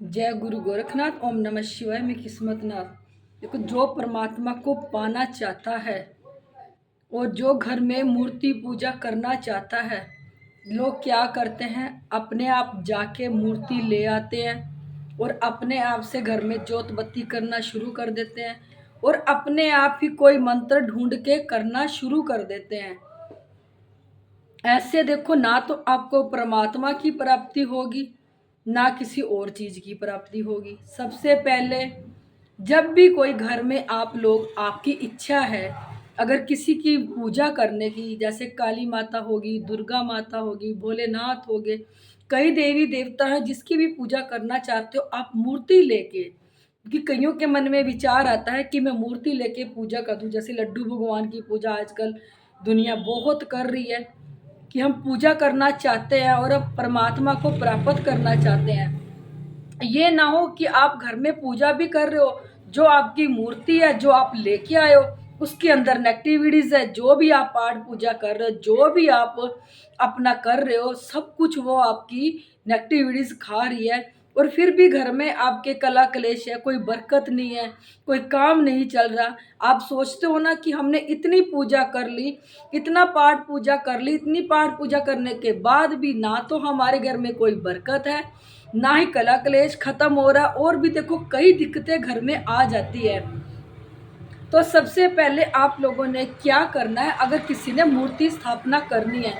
जय गुरु गोरखनाथ। ओम नमः शिवाय। मैं किस्मतनाथ। देखो, जो परमात्मा को पाना चाहता है और जो घर में मूर्ति पूजा करना चाहता है, लोग क्या करते हैं, अपने आप जाके मूर्ति ले आते हैं और अपने आप से घर में जोत बत्ती करना शुरू कर देते हैं और अपने आप ही कोई मंत्र ढूंढ के करना शुरू कर देते हैं। ऐसे देखो, ना तो आपको परमात्मा की प्राप्ति होगी, ना किसी और चीज की प्राप्ति होगी। सबसे पहले, जब भी कोई घर में आप लोग, आपकी इच्छा है अगर किसी की पूजा करने की, जैसे काली माता होगी, दुर्गा माता होगी, भोलेनाथ हो गए, कई देवी देवता है जिसकी भी पूजा करना चाहते हो आप मूर्ति लेके, क्योंकि कईयों के मन में विचार आता है कि मैं मूर्ति लेके पूजा कर दूं। जैसे लड्डू भगवान की पूजा आजकल दुनिया बहुत कर रही है कि हम पूजा करना चाहते हैं और अब परमात्मा को प्राप्त करना चाहते हैं। ये ना हो कि आप घर में पूजा भी कर रहे हो, जो आपकी मूर्ति है, जो आप लेके आए हो, उसके अंदर नेगेटिविटीज है। जो भी आप पाठ पूजा कर रहे हो, जो भी आप अपना कर रहे हो, सब कुछ वो आपकी नेगेटिविटीज खा रही है। और फिर भी घर में आपके कला कलेश है, कोई बरकत नहीं है, कोई काम नहीं चल रहा। आप सोचते हो ना कि हमने इतनी पूजा कर ली, इतना पाठ पूजा कर ली, इतनी पाठ पूजा करने के बाद भी ना तो हमारे घर में कोई बरकत है, ना ही कला कलेश खत्म हो रहा, और भी देखो कई दिक्कतें घर में आ जाती है। तो सबसे पहले आप लोगों ने क्या करना है, अगर किसी ने मूर्ति स्थापना करनी है,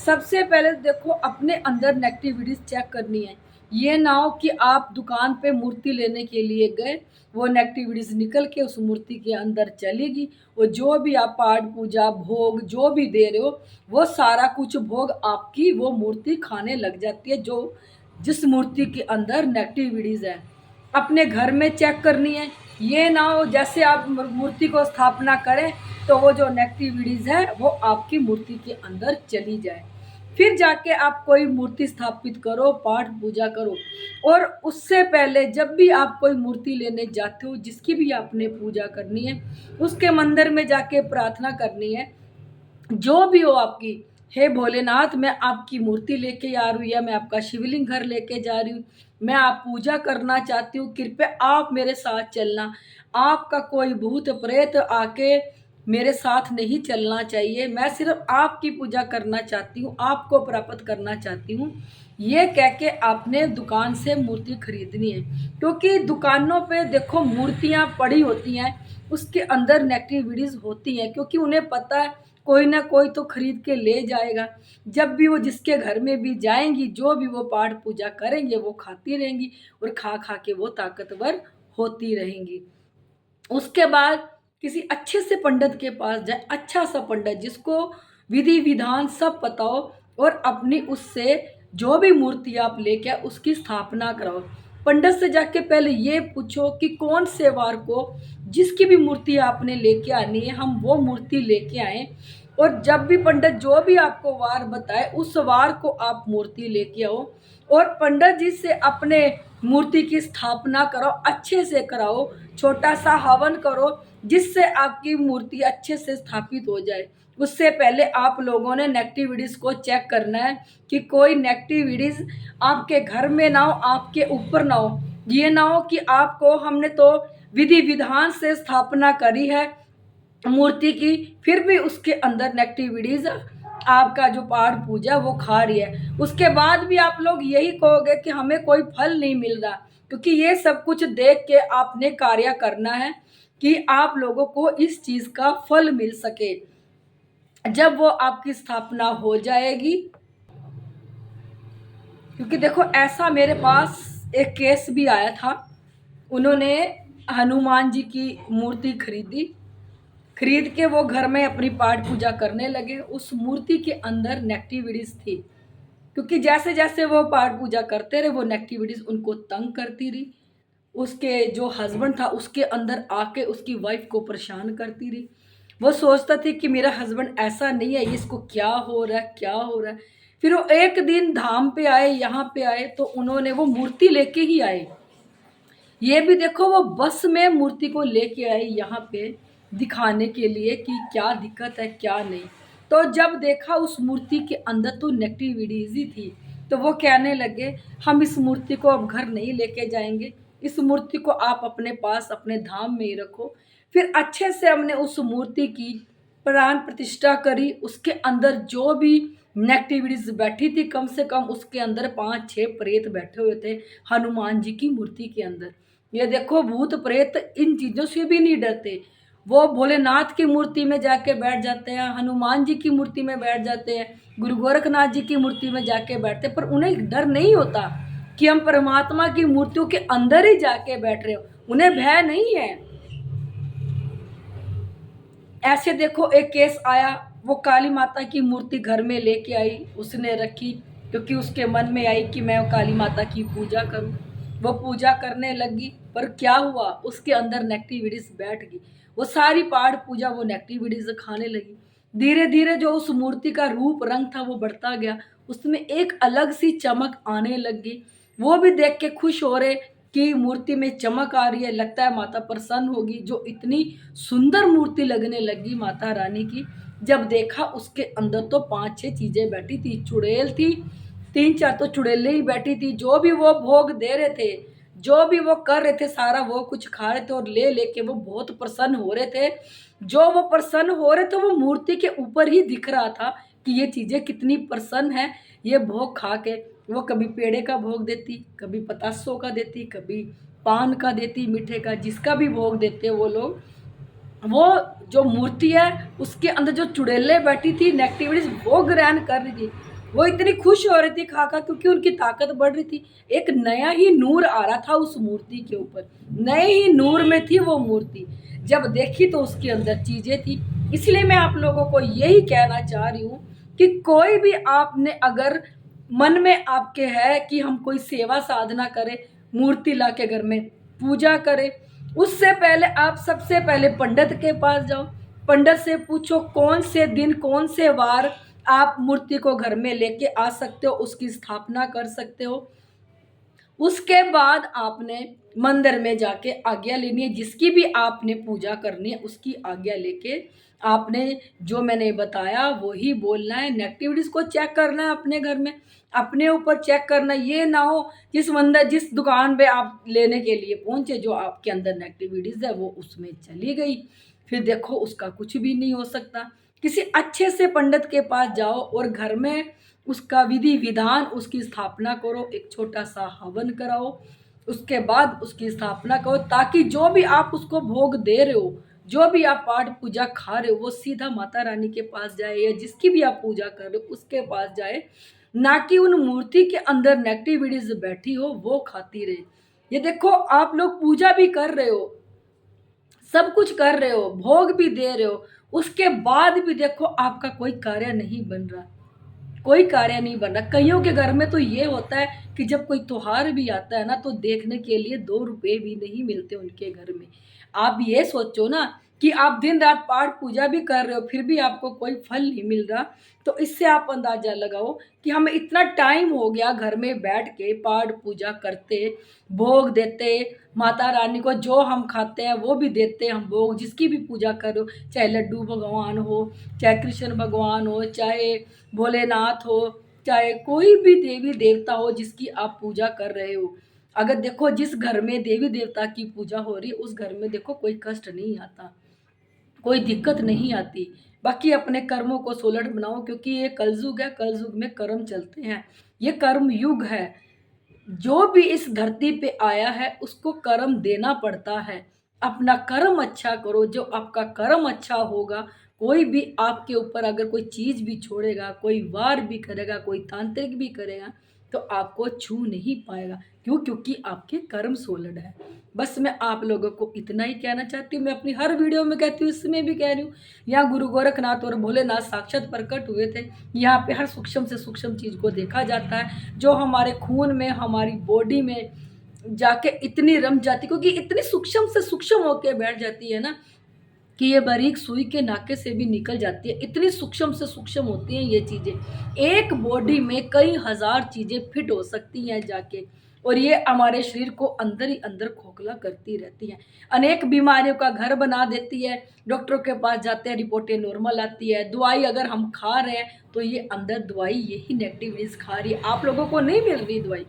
सबसे पहले देखो अपने अंदर नेगेटिविटीज चेक करनी है। ये ना हो कि आप दुकान पे मूर्ति लेने के लिए गए, वो नेगेटिविटीज निकल के उस मूर्ति के अंदर चलेगी, और जो भी आप पाठ पूजा भोग जो भी दे रहे हो, वो सारा कुछ भोग आपकी वो मूर्ति खाने लग जाती है, जो जिस मूर्ति के अंदर नेगेटिविटीज है। अपने घर में चेक करनी है। ये ना हो जैसे आप मूर्ति को स्थापना करें तो वो जो नेगेटिविटीज है वो आपकी मूर्ति के अंदर चली जाए, फिर जाके आप कोई मूर्ति स्थापित करो, पाठ पूजा करो। और उससे पहले जब भी आप कोई मूर्ति लेने जाते हो, जिसकी भी आपने पूजा करनी है, उसके मंदिर में जाके प्रार्थना करनी है, जो भी हो आपकी। हे भोलेनाथ, मैं आपकी मूर्ति लेके आ रही हूँ, या मैं आपका शिवलिंग घर लेके जा रही हूँ, मैं आप पूजा करना चाहती हूँ, कृपया आप मेरे साथ चलना। आपका कोई भूत प्रेत आके मेरे साथ नहीं चलना चाहिए। मैं सिर्फ आपकी पूजा करना चाहती हूँ, आपको प्राप्त करना चाहती हूँ। ये कह के आपने दुकान से मूर्ति खरीदनी है, क्योंकि दुकानों पे देखो मूर्तियाँ पड़ी होती हैं, उसके अंदर नेगेटिविटीज होती हैं, क्योंकि उन्हें पता है कोई ना कोई तो खरीद के ले जाएगा। जब भी वो जिसके घर में भी जाएंगी, जो भी वो पाठ पूजा करेंगे, वो खाती रहेंगी और खा खा के वो ताकतवर होती रहेंगी। उसके बाद किसी अच्छे से पंडित के पास जाए, अच्छा सा पंडित जिसको विधि विधान सब पता हो, और अपनी उससे जो भी मूर्ति आप लेके आए उसकी स्थापना कराओ। पंडित से जाके पहले ये पूछो कि कौन से वार को जिसकी भी मूर्ति आपने लेके आनी है, हम वो मूर्ति लेके आए। और जब भी पंडित जो भी आपको वार बताए, उस वार को आप मूर्ति लेके आओ और पंडित जी से अपने मूर्ति की स्थापना कराओ, अच्छे से कराओ, छोटा सा हवन करो, जिससे आपकी मूर्ति अच्छे से स्थापित हो जाए। उससे पहले आप लोगों ने नेगेटिविटीज को चेक करना है कि कोई नेगेटिविटीज आपके घर में ना हो, आपके ऊपर ना हो। ये ना हो कि आपको हमने तो विधि विधान से स्थापना करी है मूर्ति की, फिर भी उसके अंदर नेगेटिविटीज आपका जो पाठ पूजा वो खा रही है। उसके बाद भी आप लोग यही कहोगे कि हमें कोई फल नहीं मिल रहा, क्योंकि ये सब कुछ देख के आपने कार्य करना है कि आप लोगों को इस चीज का फल मिल सके। जब वो आपकी स्थापना हो जाएगी, क्योंकि देखो ऐसा मेरे पास एक केस भी आया था। उन्होंने हनुमान जी की मूर्ति खरीद के वो घर में अपनी पाठ पूजा करने लगे। उस मूर्ति के अंदर नेगेटिविटीज थी, क्योंकि जैसे जैसे वो पाठ पूजा करते रहे, वो नेगेटिविटीज उनको तंग करती रही। उसके जो हस्बैंड था उसके अंदर आके उसकी वाइफ को परेशान करती रही। वो सोचता थी कि मेरा हस्बैंड ऐसा नहीं है, इसको क्या हो रहा है, क्या हो रहा है। फिर वो एक दिन धाम पे आए, यहाँ पे आए, तो उन्होंने वो मूर्ति लेके ही आए। ये भी देखो, वो बस में मूर्ति को लेके आए यहाँ पे दिखाने के लिए कि क्या दिक्कत है क्या नहीं। तो जब देखा उस मूर्ति के अंदर तो नेगेटिविटीज ही थी, तो वो कहने लगे हम इस मूर्ति को अब घर नहीं लेके जाएंगे, इस मूर्ति को आप अपने पास अपने धाम में ही रखो। फिर अच्छे से हमने उस मूर्ति की प्राण प्रतिष्ठा करी। उसके अंदर जो भी नेगेटिविटीज बैठी थी, कम से कम उसके अंदर 5-6 प्रेत बैठे हुए थे हनुमान जी की मूर्ति के अंदर। ये देखो भूत प्रेत इन चीज़ों से भी नहीं डरते। वो भोलेनाथ की मूर्ति में जाके बैठ जाते हैं, हनुमान जी की मूर्ति में बैठ जाते हैं, गुरु गोरखनाथ जी की मूर्ति में जाके बैठते, पर उन्हें डर नहीं होता कि हम परमात्मा की मूर्तियों के अंदर ही जाके बैठ रहे हो। उन्हें भय नहीं है। ऐसे देखो एक केस आया, वो काली माता की मूर्ति घर में लेके आई, उसने रखी क्योंकि उसके मन में आई कि मैं काली माता की पूजा करूं। वो पूजा करने लगी, पर क्या हुआ, उसके अंदर नेगेटिविटीज बैठ गई। वो सारी पाठ पूजा वो नेगेटिविटीज खाने लगी। धीरे धीरे जो उस मूर्ति का रूप रंग था वो बढ़ता गया, उसमें एक अलग सी चमक आने लग गई। वो भी देख के खुश हो रहे कि मूर्ति में चमक आ रही है, लगता है माता प्रसन्न होगी। जो इतनी सुंदर मूर्ति लगने लगी माता रानी की, जब देखा उसके अंदर तो 5-6 चीजें बैठी थी। चुड़ैल थी, 3-4 तो चुड़ैलें ही बैठी थी। जो भी वो भोग दे रहे थे, जो भी वो कर रहे थे, सारा वो कुछ खा रहे थे और ले लेके वो बहुत प्रसन्न हो रहे थे। जो वो प्रसन्न हो रहे थे वो मूर्ति के ऊपर ही दिख रहा था कि ये चीजें कितनी प्रसन्न है। ये भोग खा के वो कभी पेड़े का भोग देती, कभी पतासों का देती, कभी पान का देती, मीठे का, जिसका भी भोग देते वो लोग। वो जो मूर्ति है उसके अंदर जो चुड़ैलें बैठी थी, नेगेटिविटीज वो ग्रहण कर रही थी। वो इतनी खुश हो रही थी खा खा, क्योंकि उनकी ताकत बढ़ रही थी। एक नया ही नूर आ रहा था उस मूर्ति के ऊपर, नए ही नूर में थी वो मूर्ति। जब देखी तो उसके अंदर चीजें थी। इसलिए मैं आप लोगों को यही कहना चाह रही हूँ कि कोई भी आपने अगर मन में आपके है कि हम कोई सेवा साधना करें, मूर्ति ला के घर में पूजा करें, उससे पहले आप सबसे पहले पंडित के पास जाओ। पंडित से पूछो कौन से दिन कौन से वार आप मूर्ति को घर में लेके आ सकते हो, उसकी स्थापना कर सकते हो। उसके बाद आपने मंदिर में जाके आज्ञा लेनी है, जिसकी भी आपने पूजा करनी है उसकी आज्ञा लेके आपने जो मैंने बताया वो ही बोलना है। नेगेटिविटीज को चेक करना है अपने घर में, अपने ऊपर चेक करना। ये ना हो जिस मंदिर जिस दुकान पे आप लेने के लिए पहुंचे, जो आपके अंदर नेगेटिविटीज है वो उसमें चली गई, फिर देखो उसका कुछ भी नहीं हो सकता। किसी अच्छे से पंडित के पास जाओ और घर में उसका विधि विधान उसकी स्थापना करो, एक छोटा सा हवन कराओ, उसके बाद उसकी स्थापना करो, ताकि जो भी आप उसको भोग दे रहे हो, जो भी आप पाठ पूजा खा रहे हो, वो सीधा माता रानी के पास जाए या जिसकी भी आप पूजा कर रहे हो उसके पास जाए, ना कि उन मूर्ति के अंदर नेगेटिविटीज बैठी हो वो खाती रहे। ये देखो आप लोग पूजा भी कर रहे हो, सब कुछ कर रहे हो, भोग भी दे रहे हो, उसके बाद भी देखो आपका कोई कार्य नहीं बन रहा, कोई कार्य नहीं बन रहा। कईयों के घर में तो ये होता है कि जब कोई त्योहार भी आता है ना, तो देखने के लिए 2 रुपए भी नहीं मिलते उनके घर में। आप ये सोचो ना कि आप दिन रात पाठ पूजा भी कर रहे हो, फिर भी आपको कोई फल नहीं मिल रहा। तो इससे आप अंदाजा लगाओ कि हमें इतना टाइम हो गया घर में बैठ के पाठ पूजा करते, भोग देते, माता रानी को जो हम खाते हैं वो भी देते हैं हम भोग, जिसकी भी पूजा करो, चाहे लड्डू भगवान हो, चाहे कृष्ण भगवान हो, चाहे भोलेनाथ हो, चाहे कोई भी देवी देवता हो जिसकी आप पूजा कर रहे हो। अगर देखो जिस घर में देवी देवता की पूजा हो रही है उस घर में देखो कोई कष्ट नहीं आता, कोई दिक्कत नहीं आती। बाकी अपने कर्मों को सोलट बनाओ, क्योंकि ये कलयुग है, कलयुग में कर्म चलते हैं, ये कर्म युग है। जो भी इस धरती पे आया है उसको कर्म देना पड़ता है। अपना कर्म अच्छा करो, जो आपका कर्म अच्छा होगा, कोई भी आपके ऊपर अगर कोई चीज भी छोड़ेगा, कोई वार भी करेगा, कोई तांत्रिक भी करेगा, तो आपको छू नहीं पाएगा। क्यों? क्योंकि आपके कर्म सोलड है। बस मैं आप लोगों को इतना ही कहना चाहती हूँ। मैं अपनी हर वीडियो में कहती हूँ, इसमें भी कह रही हूँ। यहाँ गुरु गोरखनाथ और भोलेनाथ साक्षात प्रकट हुए थे। यहाँ पे हर सूक्ष्म से सूक्ष्म चीज को देखा जाता है, जो हमारे खून में, हमारी बॉडी में जाके इतनी रम जाती, क्योंकि इतनी सूक्ष्म से सूक्ष्म होके बैठ जाती है ना कि ये बारीक सुई के नाके से भी निकल जाती है। इतनी सूक्ष्म से सूक्ष्म होती हैं ये चीज़ें। एक बॉडी में कई हजार चीज़ें फिट हो सकती हैं जाके। और ये हमारे शरीर को अंदर ही अंदर खोखला करती रहती है, अनेक बीमारियों का घर बना देती है। डॉक्टरों के पास जाते हैं, रिपोर्टें नॉर्मल आती है, दवाई अगर हम खा रहे हैं तो ये अंदर दवाई यही नेगेटिव न्यूज़ खा रही है, आप लोगों को नहीं मिल रही दवाई।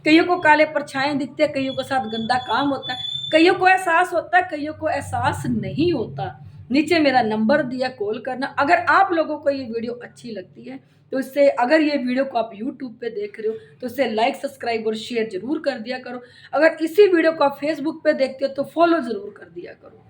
कईयों को काले परछाई दिखते हैं, कईयों के साथ गंदा काम होता है, कईयों को एहसास होता है, कईयों को एहसास नहीं होता। नीचे मेरा नंबर दिया, कॉल करना। अगर आप लोगों को ये वीडियो अच्छी लगती है तो इससे, अगर ये वीडियो को आप यूट्यूब पे देख रहे हो तो इसे लाइक, सब्सक्राइब और शेयर जरूर कर दिया करो। अगर इसी वीडियो को आप फेसबुक पे देखते हो तो फॉलो जरूर कर दिया करो।